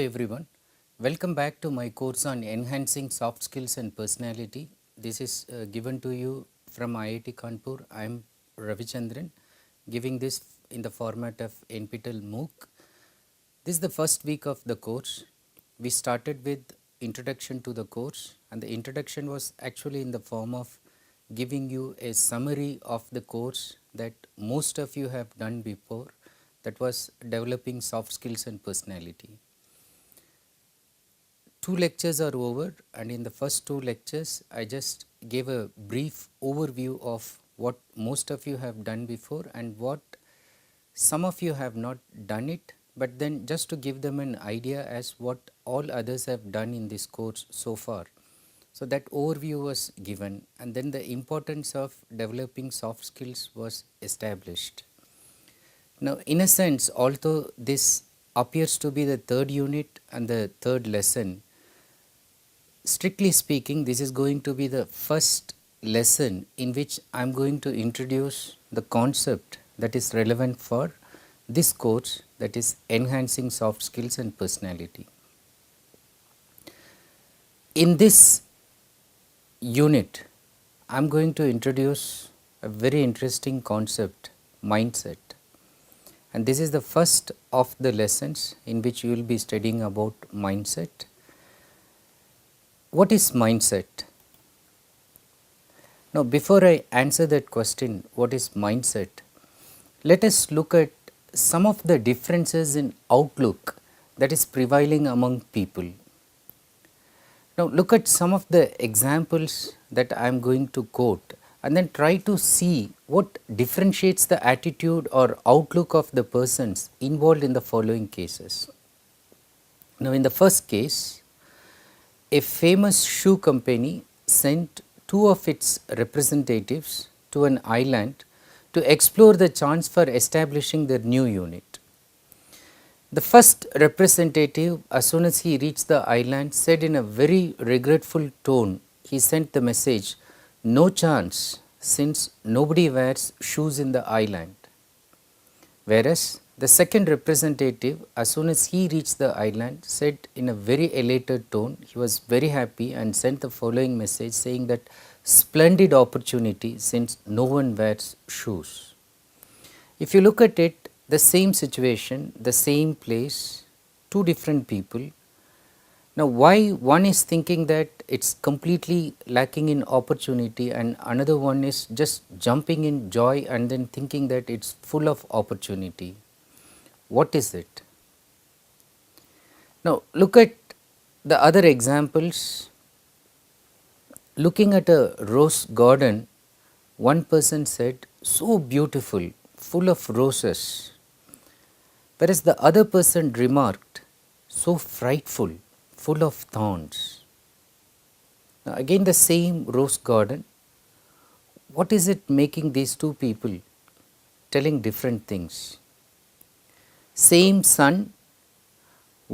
everyone. Welcome back to my course on enhancing soft skills and personality. This is given to you from IIT Kanpur. I am Ravichandran, giving this in the format of NPTEL MOOC. This is the first week of the course. We started with introduction to the course, and the introduction was actually in the form of giving you a summary of the course that most of you have done before, that was developing soft skills and personality. Two lectures are over, and in the first two lectures I just gave a brief overview of what most of you have done before and what some of you have not done it, but then just to give them an idea as what all others have done in this course so far. So that overview was given, and then the importance of developing soft skills was established. Now, in a sense, although this appears to be the third unit and the third lesson, strictly speaking, this is going to be the first lesson in which I am going to introduce the concept that is relevant for this course, that is enhancing soft skills and personality. In this unit, I am going to introduce a very interesting concept, mindset. And this is the first of the lessons in which you will be studying about mindset. What is mindset? Now, before I answer that question, what is mindset, let us look at some of the differences in outlook that is prevailing among people. Now, look at some of the examples that I am going to quote and then try to see what differentiates the attitude or outlook of the persons involved in the following cases. Now, in the first case, a famous shoe company sent two of its representatives to an island to explore the chance for establishing their new unit. The first representative, as soon as he reached the island, said in a very regretful tone, he sent the message, "No chance, since nobody wears shoes in the island." Whereas the second representative, as soon as he reached the island, said in a very elated tone, he was very happy and sent the following message saying that splendid opportunity since no one wears shoes. If you look at it, the same situation, the same place, two different people. Now, why one is thinking that it's completely lacking in opportunity and another one is just jumping in joy and then thinking that it's full of opportunity? What is it? Now, look at the other examples. Looking at a rose garden, one person said, "So beautiful, full of roses." Whereas the other person remarked, "So frightful, full of thorns." Now, again the same rose garden. What is it making these two people telling different things? Same sun,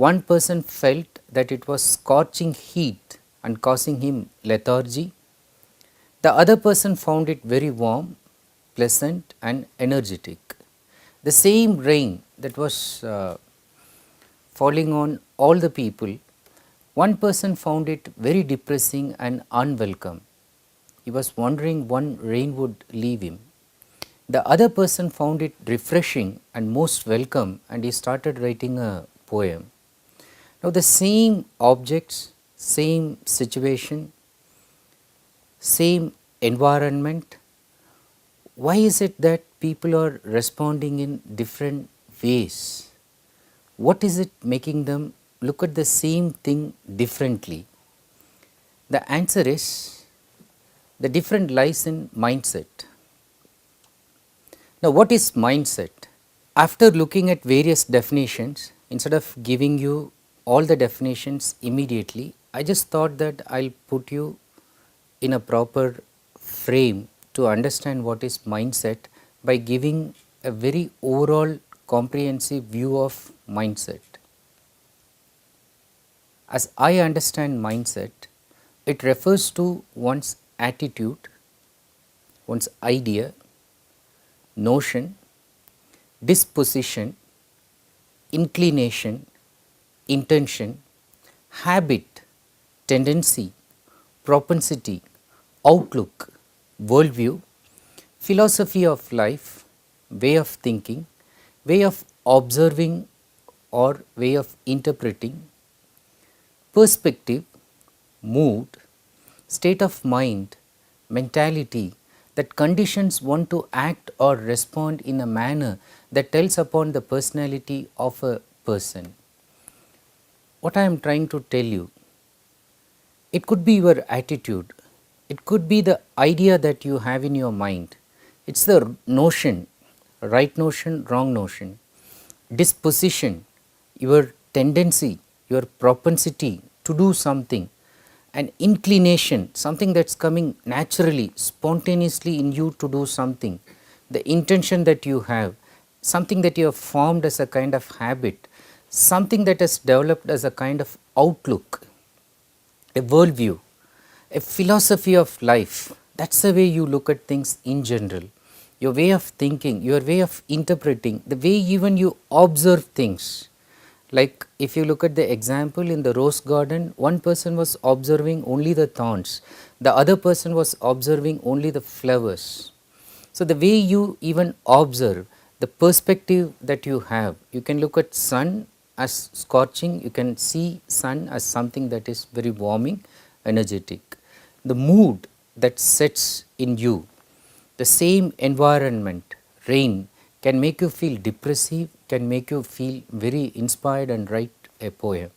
one person felt that it was scorching heat and causing him lethargy. The other person found it very warm, pleasant and energetic. The same rain that was falling on all the people, one person found it very depressing and unwelcome. He was wondering when rain would leave him. The other person found it refreshing and most welcome, and he started writing a poem. Now, the same objects, same situation, same environment, why is it that people are responding in different ways? What is it making them look at the same thing differently? The answer is the difference lies in mindset. Now, what is mindset? After looking at various definitions, instead of giving you all the definitions immediately, I just thought that I'll put you in a proper frame to understand what is mindset by giving a very overall comprehensive view of mindset. As I understand mindset, it refers to one's attitude, one's idea, notion, disposition, inclination, intention, habit, tendency, propensity, outlook, worldview, philosophy of life, way of thinking, way of observing or way of interpreting, perspective, mood, state of mind, mentality that conditions one to act or respond in a manner that tells upon the personality of a person. What I am trying to tell you, it could be your attitude, it could be the idea that you have in your mind, it is the notion, right notion, wrong notion, disposition, your tendency, your propensity to do something, an inclination, something that is coming naturally, spontaneously in you to do something, the intention that you have, something that you have formed as a kind of habit, something that has developed as a kind of outlook, a worldview, a philosophy of life. That is the way you look at things in general. Your way of thinking, your way of interpreting, the way even you observe things. Like if you look at the example in the rose garden, one person was observing only the thorns, the other person was observing only the flowers. So, the way you even observe, the perspective that you have, you can look at sun as scorching, you can see sun as something that is very warming, energetic. The mood that sets in you, the same environment, rain can make you feel depressive, can make you feel very inspired and write a poem.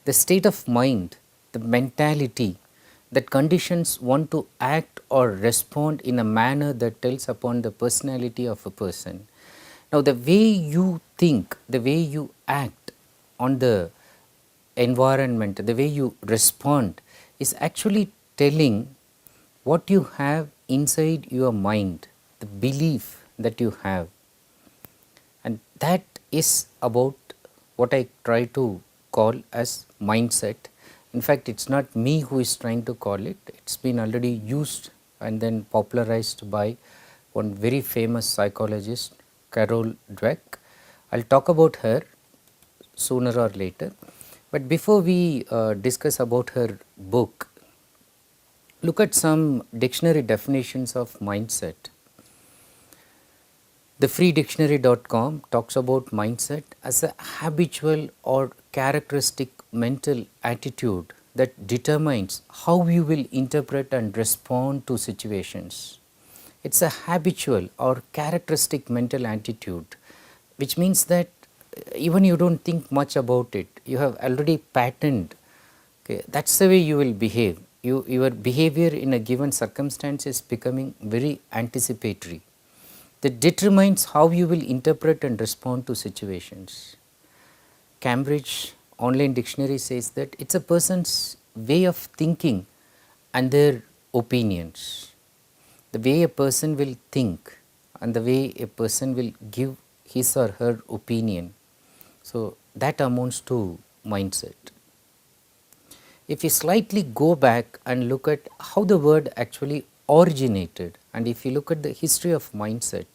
The state of mind, the mentality that conditions one to act or respond in a manner that tells upon the personality of a person. Now, the way you think, the way you act on the environment, the way you respond is actually telling what you have inside your mind, the belief that you have, and that is about what I try to call as mindset. In fact, it is not me who is trying to call it, it has been already used and then popularized by one very famous psychologist, Carol Dweck. I will talk about her sooner or later, but before we discuss about her book, look at some dictionary definitions of mindset. The freedictionary.com talks about mindset as a habitual or characteristic mental attitude that determines how you will interpret and respond to situations. It is a habitual or characteristic mental attitude, which means that even you do not think much about it, you have already patterned, okay, that is the way you will behave. Your behavior in a given circumstance is becoming very anticipatory, that determines how you will interpret and respond to situations. Cambridge Online Dictionary says that it is a person's way of thinking and their opinions. The way a person will think and the way a person will give his or her opinion. So, that amounts to mindset. If you slightly go back and look at how the word actually originated, and if you look at the history of mindset,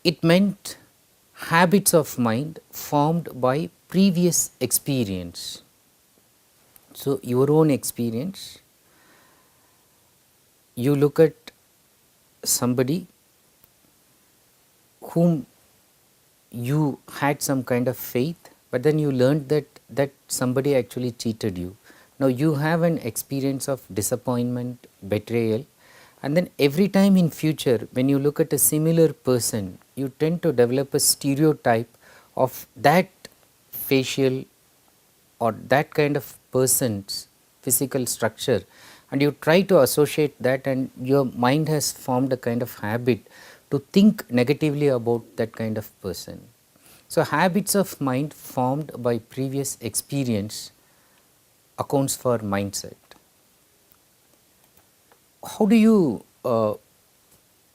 it meant habits of mind formed by previous experience. So, your own experience, you look at somebody whom you had some kind of faith, but then you learned that somebody actually cheated you. Now, you have an experience of disappointment, betrayal, and then every time in future when you look at a similar person, you tend to develop a stereotype of that facial or that kind of person's physical structure, and you try to associate that, and your mind has formed a kind of habit to think negatively about that kind of person. So, habits of mind formed by previous experience accounts for mindset. How do you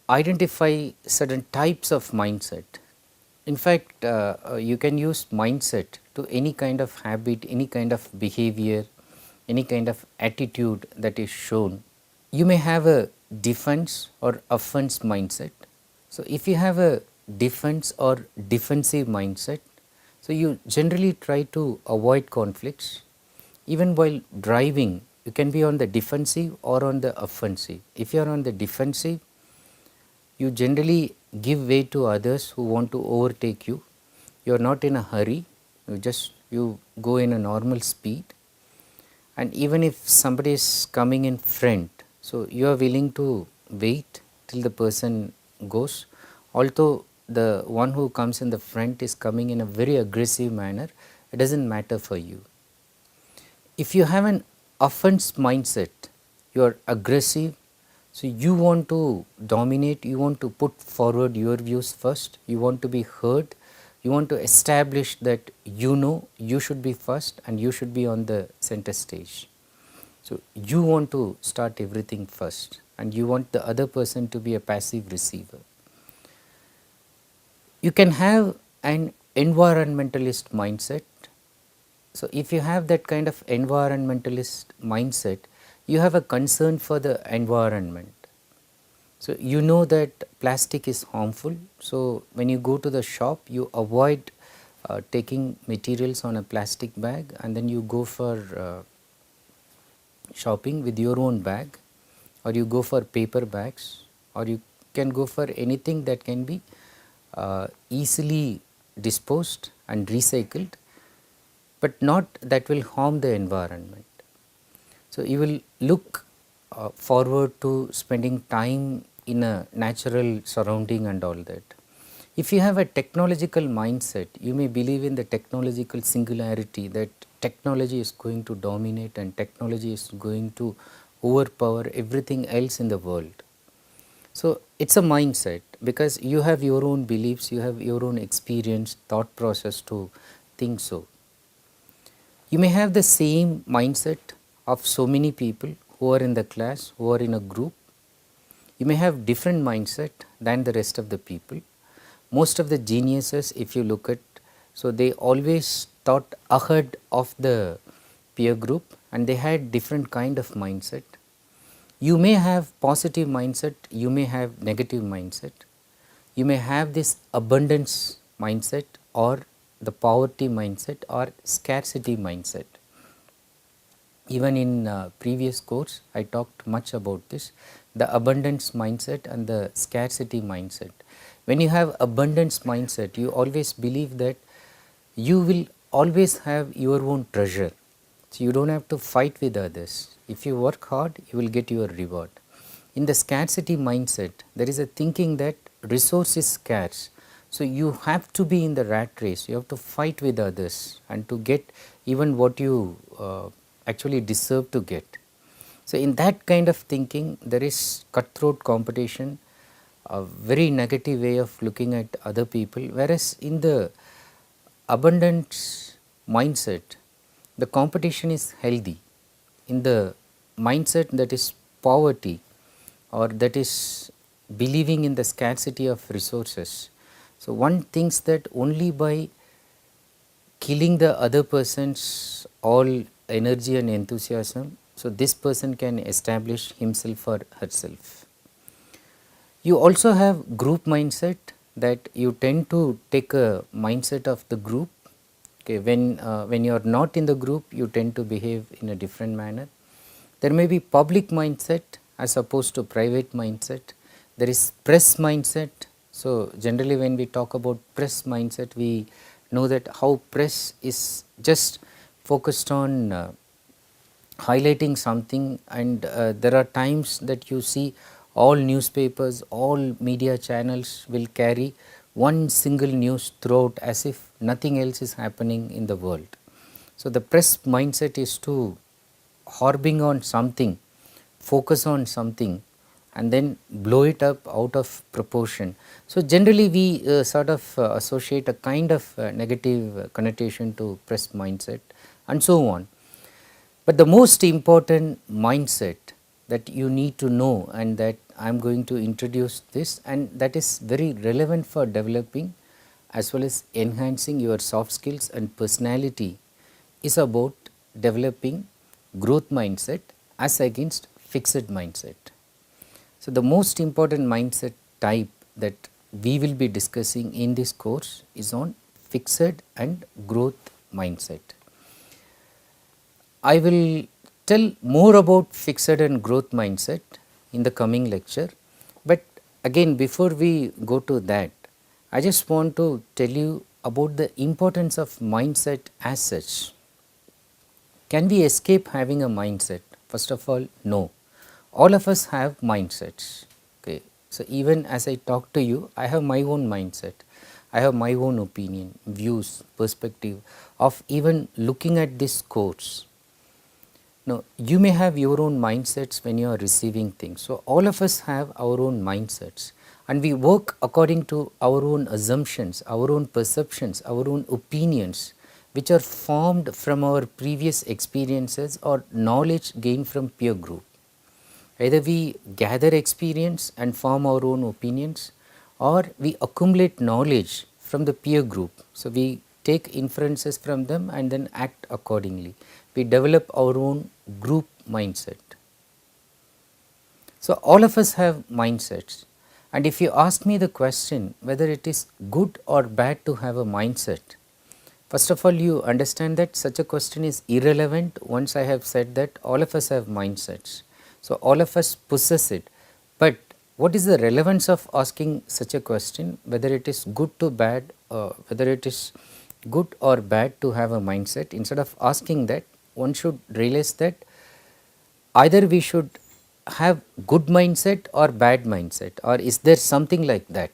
identify certain types of mindset? In fact, you can use mindset to any kind of habit, any kind of behavior, any kind of attitude that is shown. You may have a defense or offense mindset. So, if you have a defense or defensive mindset, So, you generally try to avoid conflicts. Even while driving, you can be on the defensive or on the offensive. If you are on the defensive, you generally give way to others who want to overtake you. You are not in a hurry, you go in a normal speed, and even if somebody is coming in front, so you are willing to wait till the person goes, although the one who comes in the front is coming in a very aggressive manner, it does not matter for you. If you have an offense mindset, you are aggressive, so you want to dominate, you want to put forward your views first, you want to be heard, you want to establish that you should be first and you should be on the center stage. So, you want to start everything first and you want the other person to be a passive receiver. You can have an environmentalist mindset. So, if you have that kind of environmentalist mindset, you have a concern for the environment. So, you know that plastic is harmful. So, when you go to the shop, you avoid taking materials on a plastic bag and then you go for shopping with your own bag, or you go for paper bags, or you can go for anything that can be easily disposed and recycled, but not that will harm the environment. So, you will look forward to spending time in a natural surrounding and all that. If you have a technological mindset, you may believe in the technological singularity, that technology is going to dominate and technology is going to overpower everything else in the world. So, it is a mindset, because you have your own beliefs, you have your own experience, thought process to think so. You may have the same mindset of so many people who are in the class, who are in a group. You may have different mindset than the rest of the people. Most of the geniuses, if you look at, so they always thought ahead of the peer group and they had different kind of mindset. You may have positive mindset, you may have negative mindset. You may have this abundance mindset or the poverty mindset or scarcity mindset. Even in previous course, I talked much about this, the abundance mindset and the scarcity mindset. When you have abundance mindset, you always believe that you will always have your own treasure. So, you do not have to fight with others. If you work hard, you will get your reward. In the scarcity mindset, there is a thinking that resource is scarce. So, you have to be in the rat race, you have to fight with others and to get even what you actually deserve to get. So, in that kind of thinking, there is cutthroat competition, a very negative way of looking at other people, whereas in the abundance mindset, the competition is healthy. In the mindset that is poverty or that is believing in the scarcity of resources, so one thinks that only by killing the other person's all energy and enthusiasm, so this person can establish himself or herself. You also have group mindset, that you tend to take a mindset of the group. Okay, when you are not in the group, you tend to behave in a different manner. There may be public mindset as opposed to private mindset. There is press mindset. So, generally when we talk about press mindset, we know that how press is just focused on highlighting something, and there are times that you see all newspapers, all media channels will carry one single news throughout as if nothing else is happening in the world. So, the press mindset is to harping on something, focus on something and then blow it up out of proportion. So, generally we sort of associate a kind of negative connotation to press mindset and so on. But the most important mindset that you need to know, and that I am going to introduce this, and that is very relevant for developing as well as enhancing your soft skills and personality, is about developing growth mindset as against fixed mindset. So, the most important mindset type that we will be discussing in this course is on fixed and growth mindset. I will tell more about fixed and growth mindset in the coming lecture, but again before we go to that, I just want to tell you about the importance of mindset as such. Can we escape having a mindset? First of all, no. All of us have mindsets. Okay. So, even as I talk to you, I have my own mindset. I have my own opinion, views, perspective of even looking at this course. Now, you may have your own mindsets when you are receiving things. So, all of us have our own mindsets and we work according to our own assumptions, our own perceptions, our own opinions, which are formed from our previous experiences or knowledge gained from peer group. Either we gather experience and form our own opinions, or we accumulate knowledge from the peer group. So, we take inferences from them and then act accordingly. We develop our own group mindset. So, all of us have mindsets, and if you ask me the question whether it is good or bad to have a mindset, first of all you understand that such a question is irrelevant once I have said that all of us have mindsets. So, all of us possess it, but what is the relevance of asking such a question whether it is good to bad, whether it is good or bad to have a mindset? Instead of asking that, one should realize that either we should have good mindset or bad mindset, or is there something like that?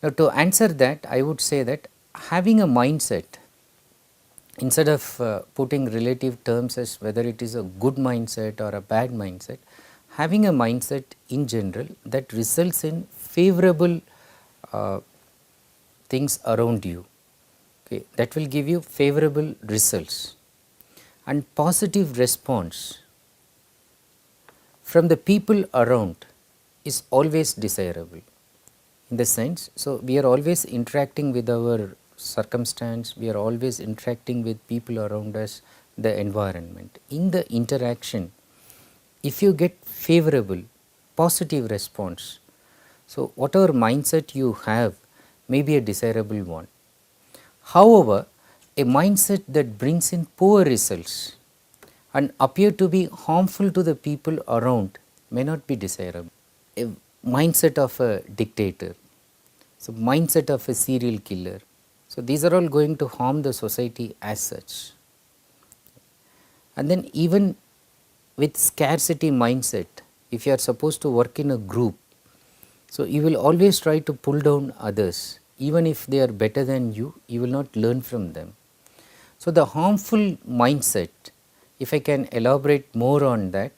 Now, to answer that, I would say that having a mindset, instead of putting relative terms as whether it is a good mindset or a bad mindset, having a mindset in general that results in favorable things around you, okay, that will give you favorable results and positive response from the people around is always desirable. In the sense, so we are always interacting with our circumstance, we are always interacting with people around us, the environment. In the interaction, if you get favorable, positive response, so whatever mindset you have may be a desirable one. However, a mindset that brings in poor results and appear to be harmful to the people around may not be desirable. A mindset of a dictator, so mindset of a serial killer, so these are all going to harm the society as such. And then even with scarcity mindset, if you are supposed to work in a group, so you will always try to pull down others, even if they are better than you will not learn from them. So, the harmful mindset, if I can elaborate more on that,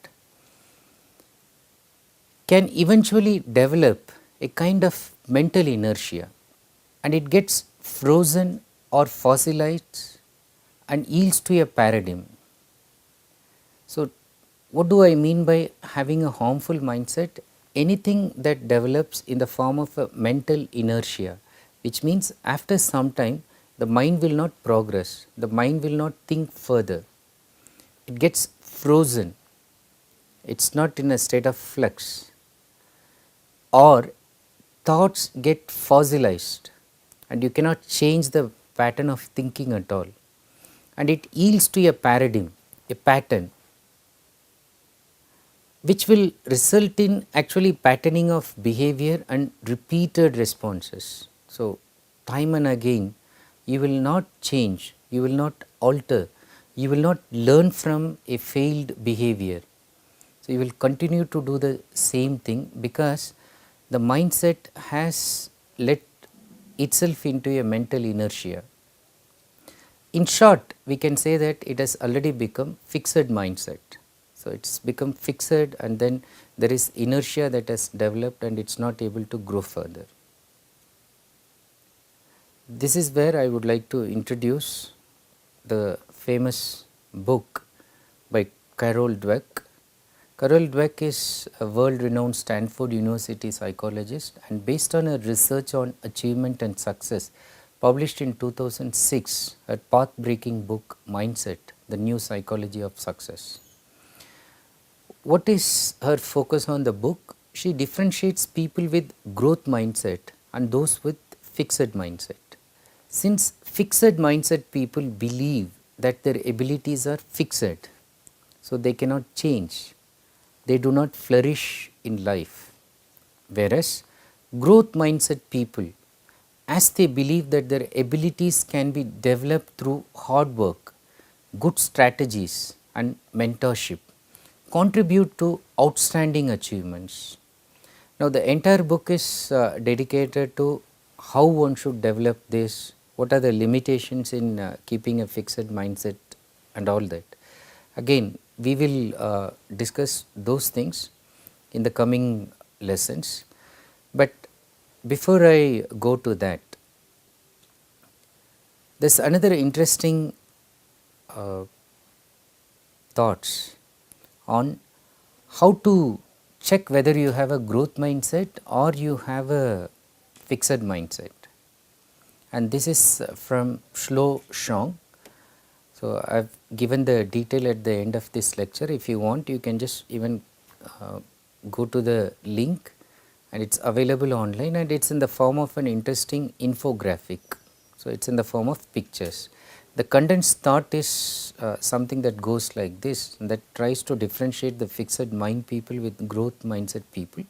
can eventually develop a kind of mental inertia and it gets frozen or fossilized and yields to a paradigm. So, what do I mean by having a harmful mindset? Anything that develops in the form of a mental inertia, which means after some time the mind will not progress, the mind will not think further, it gets frozen, it is not in a state of flux, or thoughts get fossilized and you cannot change the pattern of thinking at all, and it yields to a paradigm, a pattern, which will result in actually patterning of behavior and repeated responses. So, time and again you will not change, you will not alter, you will not learn from a failed behavior. So, you will continue to do the same thing because the mindset has let itself into a mental inertia. In short, we can say that it has already become fixed mindset. So, it has become fixed and then there is inertia that has developed and it is not able to grow further. This is where I would like to introduce the famous book by Carol Dweck. Carol Dweck is a world renowned Stanford University psychologist, and based on her research on achievement and success published in 2006, her path breaking book Mindset, The New Psychology of Success. What is her focus on the book? She differentiates people with growth mindset and those with fixed mindset. Since fixed mindset people believe that their abilities are fixed, so they cannot change, they do not flourish in life. Whereas growth mindset people, as they believe that their abilities can be developed through hard work, good strategies and mentorship, contribute to outstanding achievements. Now, the entire book is dedicated to how one should develop this, what are the limitations in keeping a fixed mindset and all that. Again, we will discuss those things in the coming lessons, but before I go to that, there is another interesting uh, thoughts on how to check whether you have a growth mindset or you have a fixed mindset, and this is from Shlo Shong. So, I have given the detail at the end of this lecture. If you want, you can just even go to the link, and it is available online, and it is in the form of an interesting infographic. So, it is in the form of pictures. The condensed thought is something that goes like this, that tries to differentiate the fixed mind people with growth mindset people.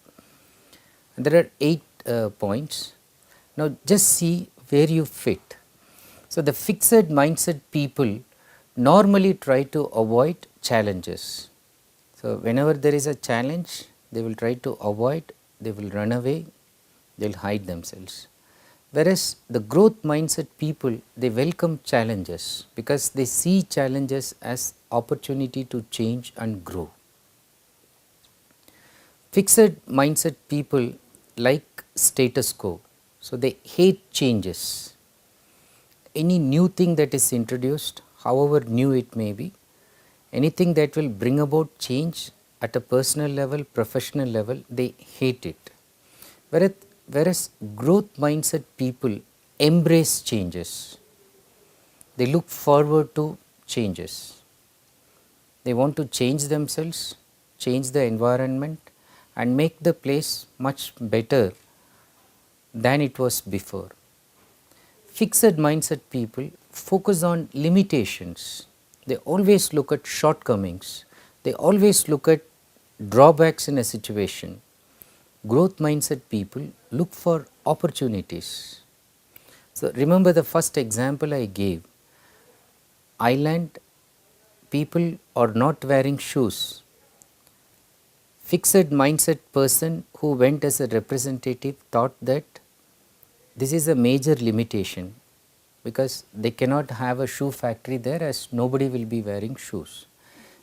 And there are 8 points. Now, just see where you fit. So, the fixed mindset people normally try to avoid challenges. So, whenever there is a challenge, they will try to avoid, they will run away, they will hide themselves. Whereas the growth mindset people, they welcome challenges because they see challenges as opportunity to change and grow. Fixed mindset people like status quo, so they hate changes. Any new thing that is introduced, however new it may be, anything that will bring about change at a personal level, professional level, they hate it. Whereas growth mindset people embrace changes, they look forward to changes. They want to change themselves, change the environment and make the place much better than it was before. Fixed mindset people focus on limitations, they always look at shortcomings, they always look at drawbacks in a situation. Growth mindset people look for opportunities. So, remember the first example I gave, island people are not wearing shoes. Fixed mindset person who went as a representative thought that this is a major limitation because they cannot have a shoe factory there as nobody will be wearing shoes.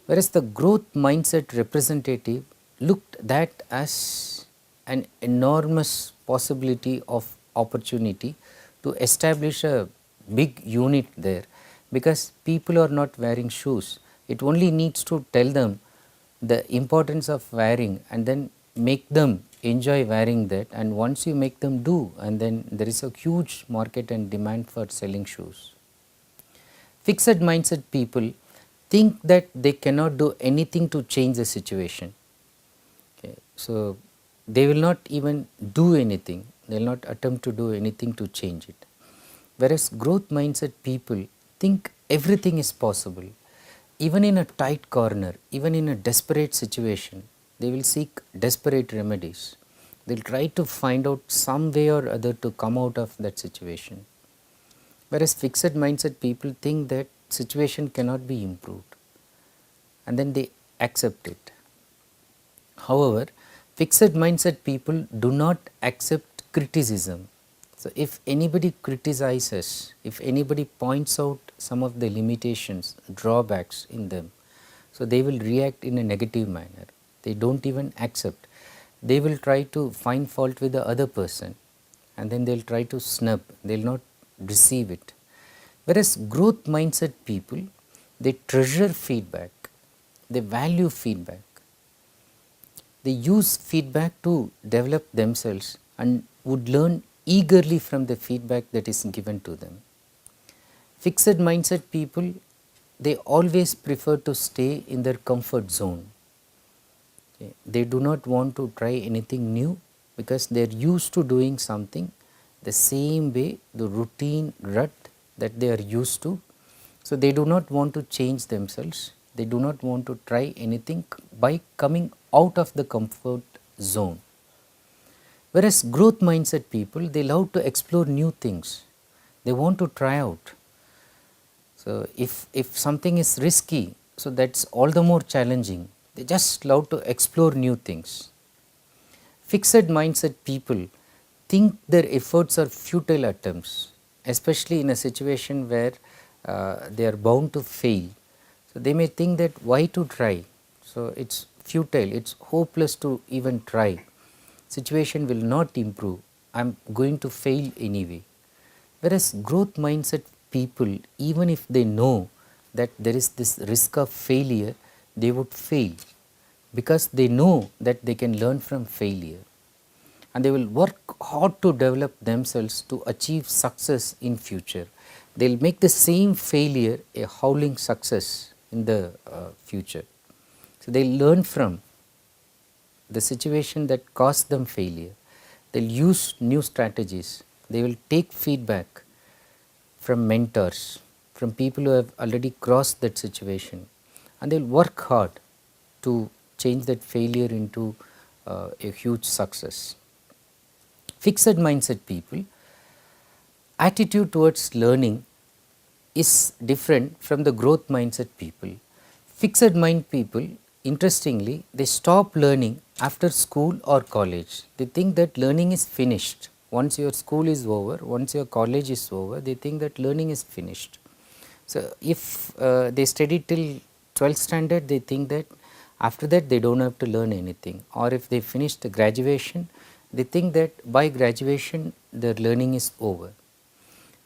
Whereas the growth mindset representative looked that as an enormous possibility of opportunity to establish a big unit there, because people are not wearing shoes. It only needs to tell them the importance of wearing and then make them enjoy wearing that, and once you make them do, and then there is a huge market and demand for selling shoes. Fixed mindset people think that they cannot do anything to change the situation. Okay. So, they will not even do anything, they will not attempt to do anything to change it. Whereas growth mindset people think everything is possible. Even in a tight corner, even in a desperate situation, they will seek desperate remedies. They will try to find out some way or other to come out of that situation. Whereas fixed mindset people think that situation cannot be improved, and then they accept it. However, fixed mindset people do not accept criticism. So, if anybody criticizes, if anybody points out some of the limitations, drawbacks in them, so they will react in a negative manner. They do not even accept. They will try to find fault with the other person, and then they will try to snub, they will not receive it. Whereas growth mindset people, they treasure feedback, they value feedback, they use feedback to develop themselves and would learn eagerly from the feedback that is given to them. Fixed mindset people, they always prefer to stay in their comfort zone. Okay. They do not want to try anything new because they are used to doing something the same way, the routine rut that they are used to. So, they do not want to change themselves, they do not want to try anything by coming out of the comfort zone. Whereas growth mindset people, they love to explore new things, they want to try out. So, if something is risky, so that is all the more challenging, they just love to explore new things. Fixed mindset people think their efforts are futile attempts, especially in a situation where they are bound to fail. So, they may think that why to try, so it is futile, it is hopeless to even try, situation will not improve, I am going to fail anyway. Whereas growth mindset people, even if they know that there is this risk of failure, they would fail because they know that they can learn from failure, and they will work hard to develop themselves to achieve success in future. They will make the same failure a howling success in the future. So, they learn from the situation that caused them failure, they will use new strategies, they will take feedback from mentors, from people who have already crossed that situation, and they will work hard to change that failure into a huge success. Fixed mindset people, attitude towards learning is different from the growth mindset people. Fixed mind people, interestingly, they stop learning after school or college. They think that learning is finished. Once your school is over, once your college is over, they think that learning is finished. So, if they study till 12th standard, they think that after that they do not have to learn anything, or if they finish the graduation, they think that by graduation their learning is over.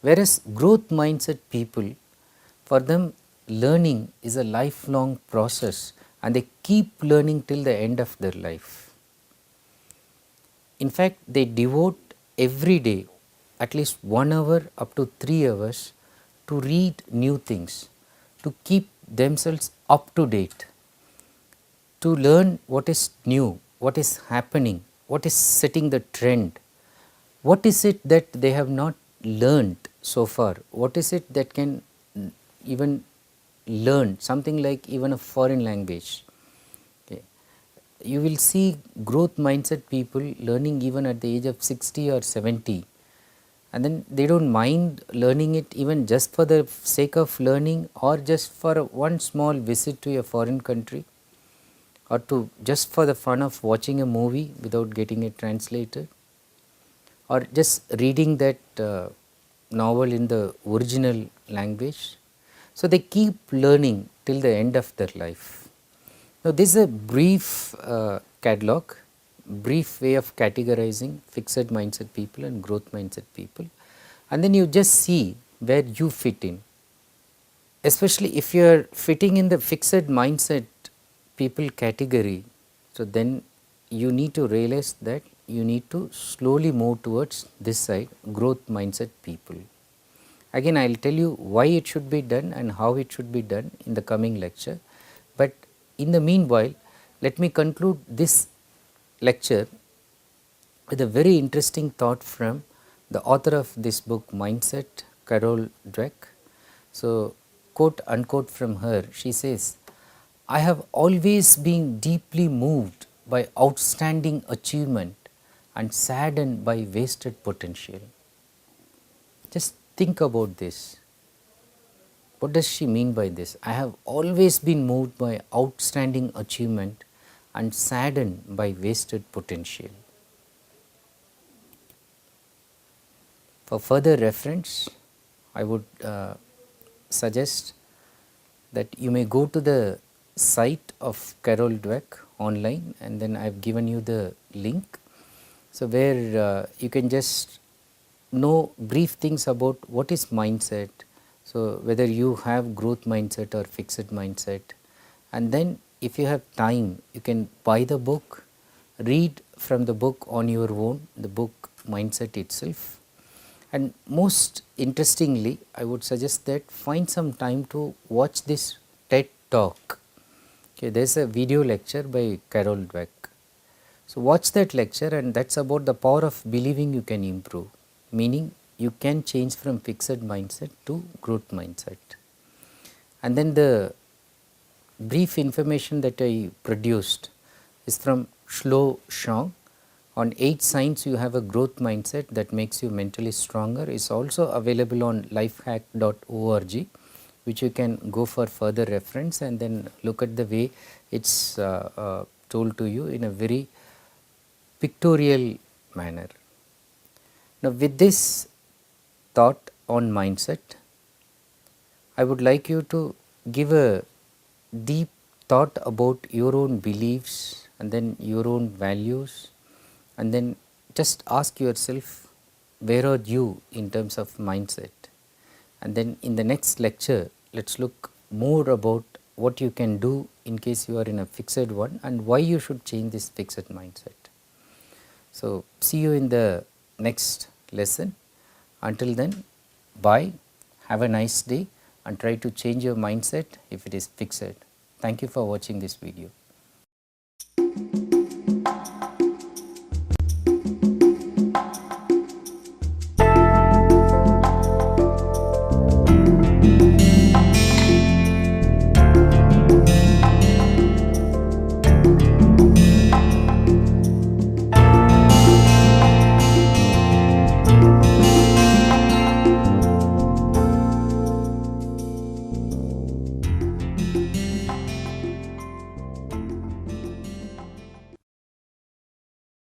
Whereas growth mindset people, for them learning is a lifelong process and they keep learning till the end of their life. In fact, they devote every day at least 1 hour up to 3 hours to read new things, to keep themselves up to date, to learn what is new, what is happening, what is setting the trend, what is it that they have not learned so far, what is it that can even learn, something like even a foreign language. Okay. You will see growth mindset people learning even at the age of 60 or 70, and then they do not mind learning it even just for the sake of learning, or just for one small visit to a foreign country, or to just for the fun of watching a movie without getting it translated, or just reading that novel in the original language. So, they keep learning till the end of their life. Now, this is a brief catalog, brief way of categorizing fixed mindset people and growth mindset people, and then you just see where you fit in. Especially if you are fitting in the fixed mindset people category, so then you need to realize that you need to slowly move towards this side, growth mindset people. Again, I will tell you why it should be done and how it should be done in the coming lecture, but in the meanwhile, let me conclude this lecture with a very interesting thought from the author of this book, Mindset, Carol Dweck. So, quote unquote from her, she says, "I have always been deeply moved by outstanding achievement and saddened by wasted potential." Just think about this. What does she mean by this? I have always been moved by outstanding achievement and saddened by wasted potential. For further reference, I would suggest that you may go to the site of Carol Dweck online, and then I have given you the link. So, where you can just know brief things about what is mindset. So, whether you have growth mindset or fixed mindset, and then if you have time, you can buy the book, read from the book on your own, the book Mindset itself. And most interestingly, I would suggest that find some time to watch this TED talk. Okay, there is a video lecture by Carol Dweck. So, watch that lecture, and that is about the power of believing you can improve. meaning you can change from fixed mindset to growth mindset. And then the brief information that I produced is from Shlo Shang on 8 signs you have a growth mindset that makes you mentally stronger, is also available on lifehack.org, which you can go for further reference and then look at the way it's told to you in a very pictorial manner. Now, with this thought on mindset, I would like you to give a deep thought about your own beliefs and then your own values, and then just ask yourself, where are you in terms of mindset? And then in the next lecture, let's look more about what you can do in case you are in a fixed one and why you should change this fixed mindset. So, see you in the next lesson. Until then, bye, have a nice day and try to change your mindset if it is fixed. Thank you for watching this video.